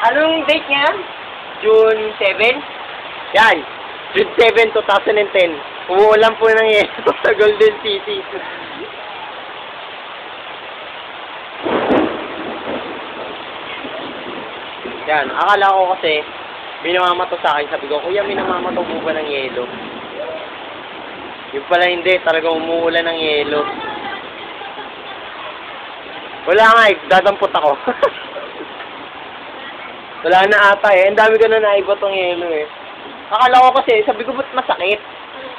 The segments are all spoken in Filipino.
Anong date niya? June 7? Yan. June 7, 2010. Umuulan po ng yelo sa Golden City. Yan. Akala ko kasi minamamato sa akin. Sabi ko, kuya, minamamato po ba ng yelo? Yung pala hindi. Talagang umuulan ng yelo. Wala nga eh. Dadampot ako. Wala na ata eh. Ang dami ko na naibot ng yelo eh. Akala ko kasi, sabi ko ba't masakit?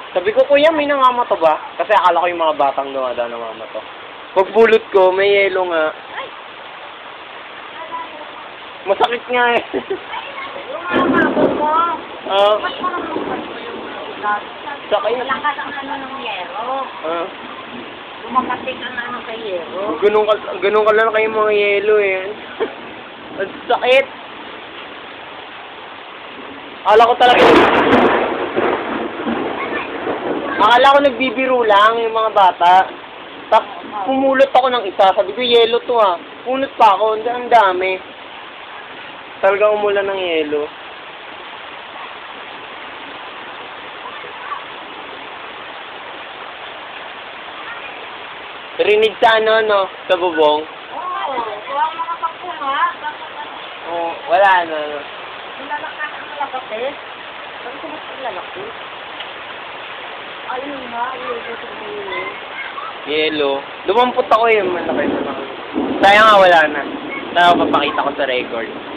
Sabi ko, kuya, may namamato ba? Kasi akala ko yung mga batang dumada namamato. Pagbulot ko, may yelo nga. Masakit nga eh. Yung mga mabot mo. Ah. Ba't mo naman mo yung ulat? Sakay. Malakas ang ano ng yero. Ah. Lumakating ang ano sa yero. Ganun ka lang kayo mga yelo eh. Ang sakit. Akala ko nagbibiro lang yung mga bata. Tapos pumulot ako ng isa. Sabi ko, yelo to ah. Punot pa ako. Ang dami. Talagang umulan ng yelo. Rinig sa ano, no? Sa bubong. Oo. Huwag makapagpunga. Oo, wala na. No. Nilalakas ang malapatid. Sabi ko mas lalaki. Ayun nga. Ayun nga. Yelo. Lumampot ako eh. Malaki na lang. Sayang nga wala na. Sana papakita ko sa record.